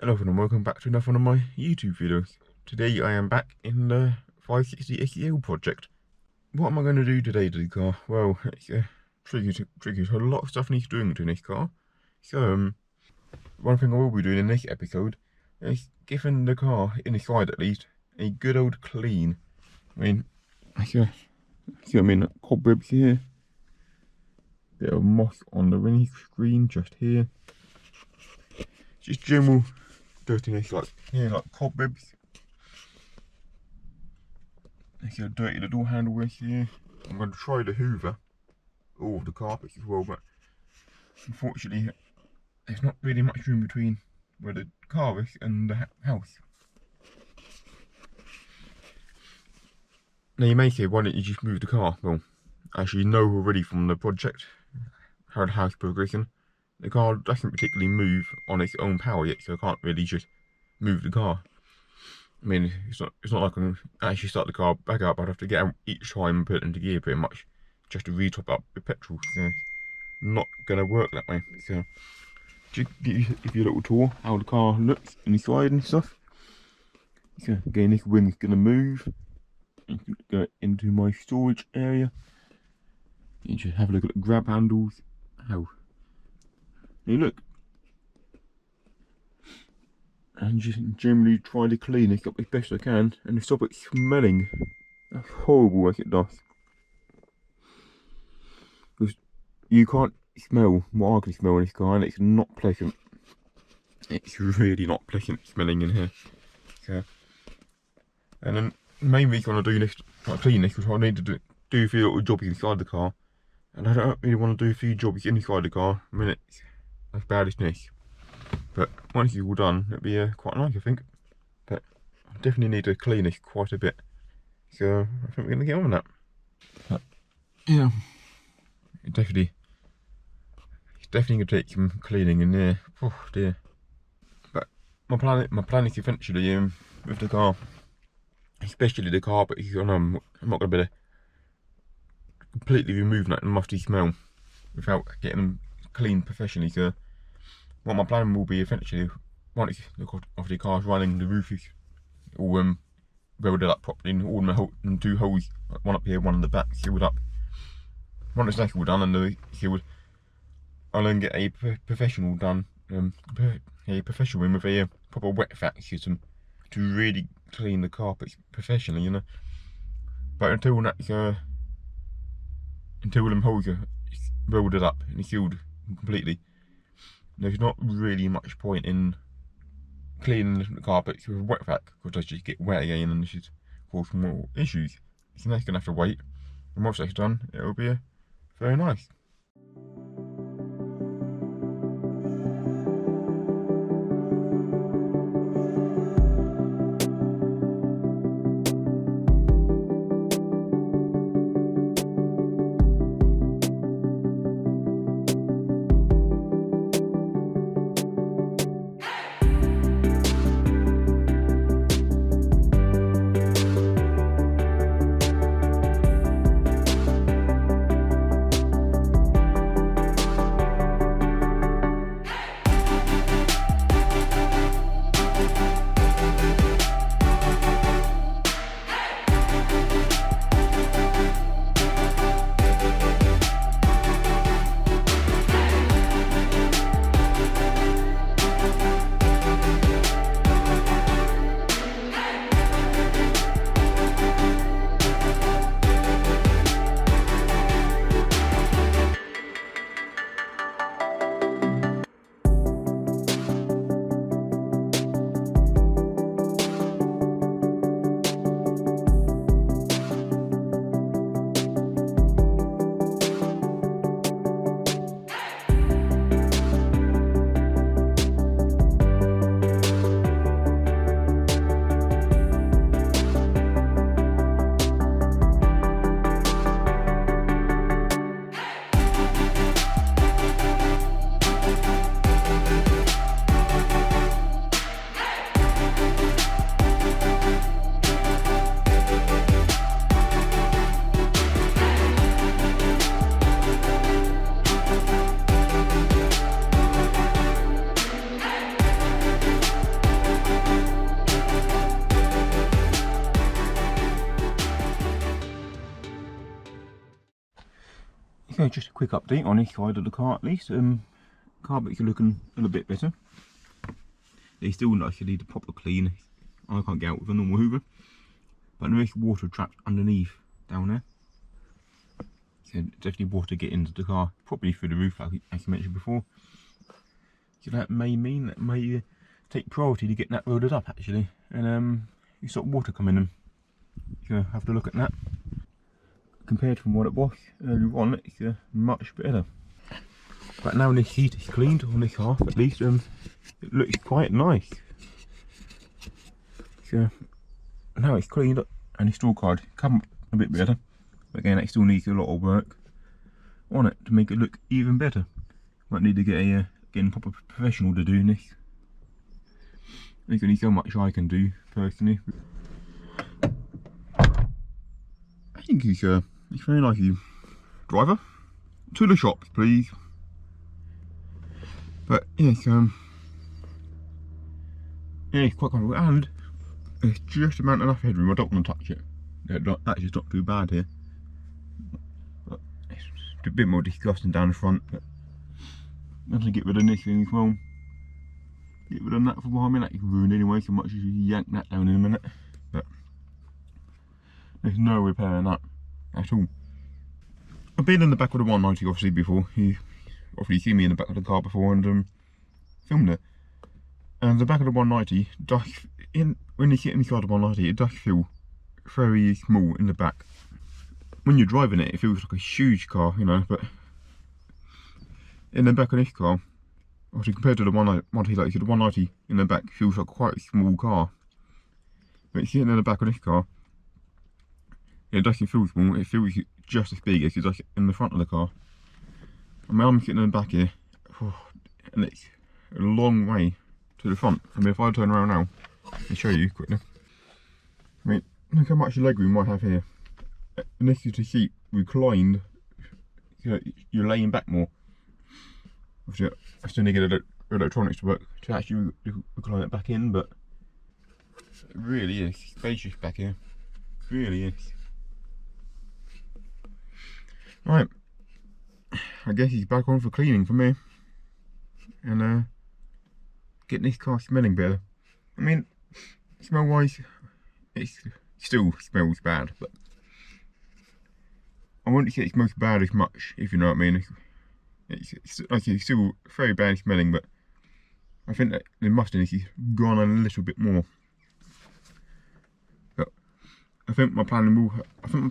Hello everyone and welcome back to another one of my YouTube videos. Today I am back in the 560sel project. What am I going to do today to the car? Well, it's tricky. So a lot of stuff needs doing to this car. So one thing I will be doing in this episode is giving the car, inside at least, a good old clean. I mean, cobwebs here. Bit of moss on the windscreen just here. Just general dirtiness like here, like cobwebs. There's a dirty little handle here. I'm going to try to hoover all of the carpets as well, but unfortunately there's not really much room between where the car is and the house. Now you may say, why don't you just move the car? Well, as you know already from the project, how the house progressing, the car doesn't particularly move on its own power yet, so I can't really just move the car. I mean, it's not like I can actually start the car back up. I'd have to get out each time and put it into gear pretty much, just to re-top up the petrol. So not gonna work that way. So just give you a little tour how the car looks inside and stuff. So again, this wing is gonna move. You can go into my storage area. You just have a look at the grab handles. How? Hey, look. And just generally try to clean it up as best I can and stop it smelling. That's horrible as it does. Because you can't smell what I can smell in this car, and it's not pleasant. It's really not pleasant smelling in here. So, and then the main reason I do this, like clean this, because I need to do a few little jobs inside the car. And I don't really want to do a few jobs inside the car. I mean, it's as bad as this. But once it's all done, it'll be quite nice, I think. But I definitely need to clean this quite a bit. So I think we're going to get on with that. But, yeah, it's definitely going to take some cleaning in there. Oh dear. But my plan is eventually with the car, especially the carpet, I'm not going to be able to completely remove that musty smell without getting them cleaned professionally. So what my plan will be eventually, once the car's running, the roof is all welded up properly, and all the two holes, one up here, one in the back, sealed up. Once that's all done and they're sealed, I'll then get a professional done, a professional in with a proper wet vac system to really clean the carpets professionally, you know. But until that's until them holes are welded up and sealed completely, there's not really much point in cleaning the carpets with a wet vac, because they just get wet again and this is cause more issues. So that's gonna have to wait, and once that's done, it'll be very nice. yeah, just a quick update on this side of the car at least. Carpets are looking a little bit better. They still actually need a proper clean. I can't get out with a normal hoover. But there is water trapped underneath down there. So definitely water get into the car, probably through the roof like as you mentioned before. So that may mean that may take priority to get that loaded up actually. And you sort of water coming in. So have to look at that. Compared from what it was earlier on, it's much better. But now this heat is cleaned on this half at least, it looks quite nice. So now it's cleaned up and the store card come a bit better. But again, it still needs a lot of work on it to make it look even better. Might need to get a proper professional to do this. There's only so much I can do personally. I think he's very nice. Driver, to the shops, please. But yes, yeah, it's quite comfortable and it's just about enough headroom. I don't want to touch it. That's just not too bad here. But it's a bit more disgusting down the front. But I'm going to get rid of this thing as well. Get rid of that for a while. I mean, that is ruined anyway, so much as you yank that down in a minute. But there's no repairing that at all. I've been in the back of the 190 obviously before. You've obviously seen me in the back of the car before and filmed it. And the back of the 190 does, when you sit inside the 190, it does feel very small in the back. When you're driving it, it feels like a huge car, you know, but in the back of this car, obviously compared to the 190, like the 190 in the back feels like quite a small car. But sitting in the back of this car, it doesn't feel small, it feels just as big as it's like in the front of the car. I mean, I'm sitting in the back here, and it's a long way to the front. I mean, if I turn around now and show you quickly, I mean, look how much legroom I have here. And this is the seat reclined, so you're laying back more. Obviously, I still need to get electronics to work to actually recline it back in, but it really is spacious back here. It really is. Right, I guess he's back on for cleaning for me, and getting this car smelling better. I mean, smell wise, it still smells bad, but I wouldn't say it smells bad as much, if you know what I mean. It's still very bad smelling, but I think that the mustiness has gone a little bit more. But I think my planning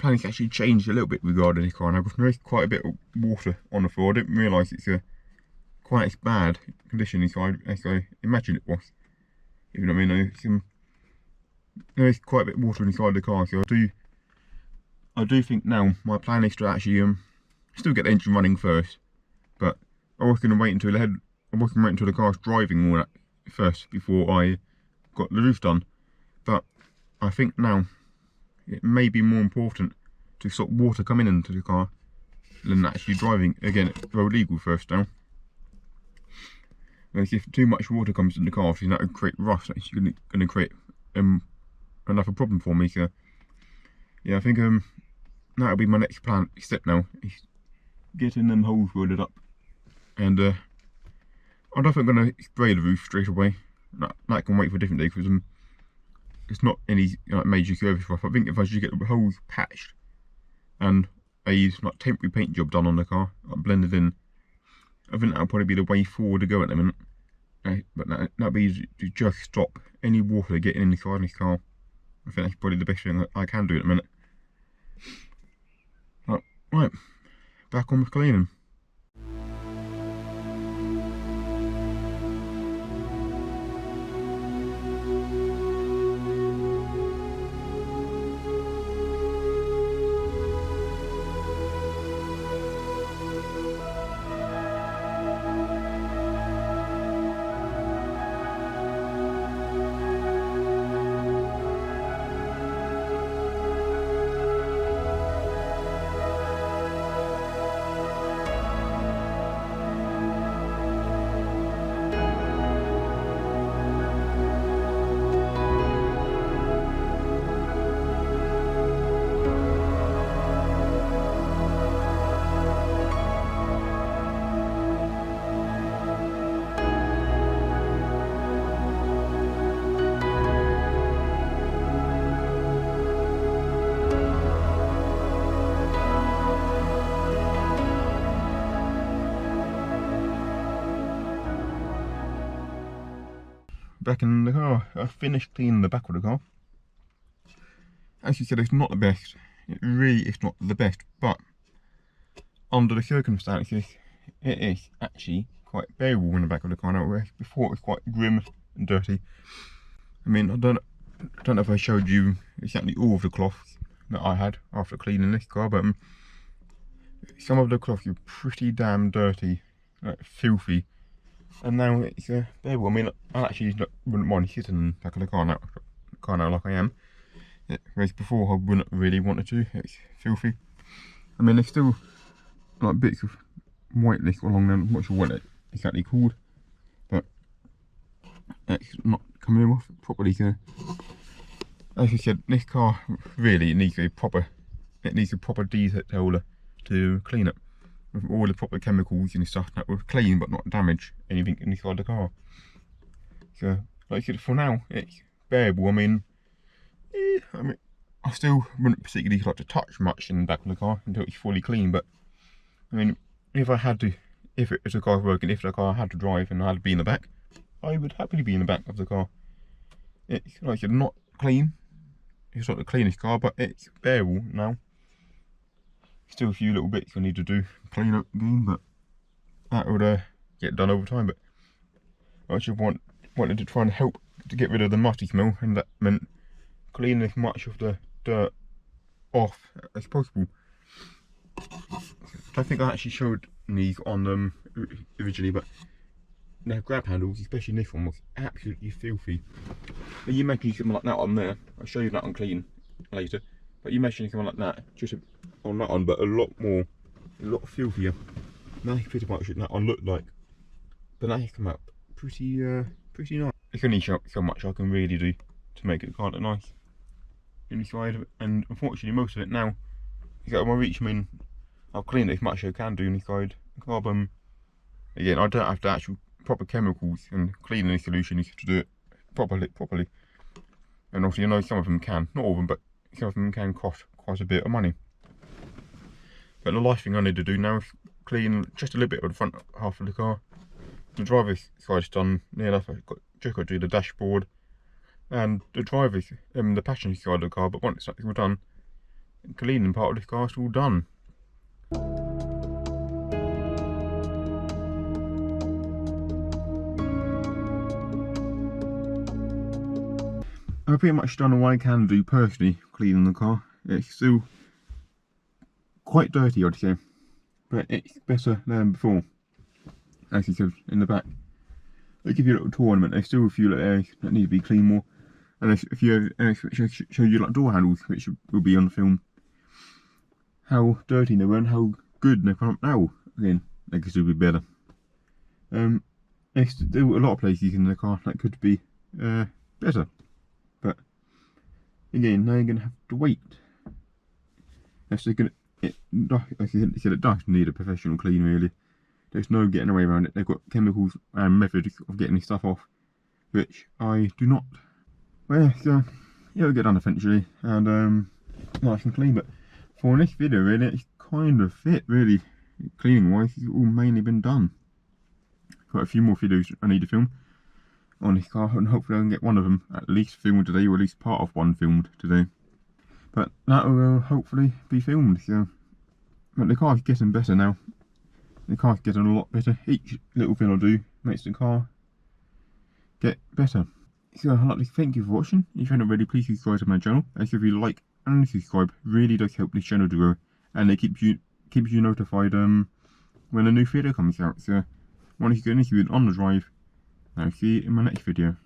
has actually changed a little bit regarding this car. Now, there's quite a bit of water on the floor. I didn't realise it's quite as bad condition inside as I imagined it was. If you know what I mean, there's quite a bit of water inside the car, so I do think now my plan is to actually still get the engine running first. But I was going to wait until the car's driving all that first before I got the roof done. But I think now it may be more important to stop water coming into the car than actually driving. Again, road legal first now. Because if too much water comes in the car, obviously that would create rust. That's going to create another problem for me. So yeah, I think that'll be my next step now. Is getting them holes welded up. And I'm definitely going to spray the roof straight away. That can wait for a different day because it's not any major service work. I think if I should get the holes patched and a temporary paint job done on the car, blended in, I think that'll probably be the way forward to go at the minute. But that'll be to just stop any water getting inside this car. I think that's probably the best thing that I can do at the minute. Right, back on with cleaning. back in the car. I finished cleaning the back of the car. As you said, it's not the best. It really is not the best, but under the circumstances, it is actually quite bearable in the back of the car now, whereas before it was quite grim and dirty. I mean, I don't know if I showed you exactly all of the cloths that I had after cleaning this car, but some of the cloths were pretty damn dirty, like filthy, and now it's bearable. I mean, I actually wouldn't mind sitting in the back of the car now like I am. Whereas before I wouldn't really want to. It's filthy. I mean, there's still like bits of whiteness along there. I'm not sure what it's exactly called, but it's not coming off properly. So, as I said, this car really needs a proper detailer to clean it with all the proper chemicals and stuff that will clean but not damage anything inside the car. So, like I said, for now it's bearable. I mean, I still wouldn't particularly like to touch much in the back of the car until it's fully clean, but I mean, if it was a car working, if the car had to drive and I had to be in the back, I would happily be in the back of the car. It's, like I said, not clean. It's not the cleanest car, but it's bearable now. Still a few little bits I need to do, clean up again, but that would get done over time. But I actually wanted to try and help to get rid of the musty smell, and that meant clean as much of the dirt off as possible. I think I actually showed these on them originally, but their grab handles, especially this one, was absolutely filthy. Now you imagine something like that on there. I'll show you that on clean later. But you imagine something like that, just on that one, but a lot filthier. That's pretty much what that one looked like. But that has come out pretty nice. There's only so much I can really do to make it kind of nice inside, and unfortunately most of it now is out of my reach. I mean, I've cleaned it as much as I can do inside the car, but again, I don't have the actual proper chemicals and cleaning solutions to do it properly. And obviously, I know some of them can, not all of them, but some of them can cost quite a bit of money. But the last thing I need to do now is clean just a little bit of the front half of the car. The driver's side's done near enough. I've just got to do the dashboard and the driver's, the passenger side of the car. But once that's all done, the cleaning part of this car is all done. I've pretty much done all I can do personally cleaning the car. It's still quite dirty, I'd say, but it's better than before. As you said in the back, they give you a little tournament. There's still a few little areas that need to be cleaned more, and there's a few areas which I show you like door handles, which will be on the film. How dirty they were and how good they come up now. Again, they could still be better. There's still a lot of places in the car that could be better. But again, they're going to have to wait. Like I said, it does need a professional clean, really. There's no getting away around it. They've got chemicals and methods of getting this stuff off, which I do not. Well, so it'll get done eventually, and nice and clean. But for this video, really, it's kind of it, really. Cleaning wise, it's all mainly been done. Got a few more videos I need to film on this car, and hopefully I can get one of them at least filmed today, or at least part of one filmed today. But that will hopefully be filmed. So, but the car's getting better now. The car's getting a lot better. Each little thing I do makes the car get better. So I'd like to thank you for watching. If you haven't already, please subscribe to my channel. As if you like and subscribe, really does help this channel to grow, and it keeps you notified when a new video comes out. So once you get into it on the drive, I'll see you in my next video.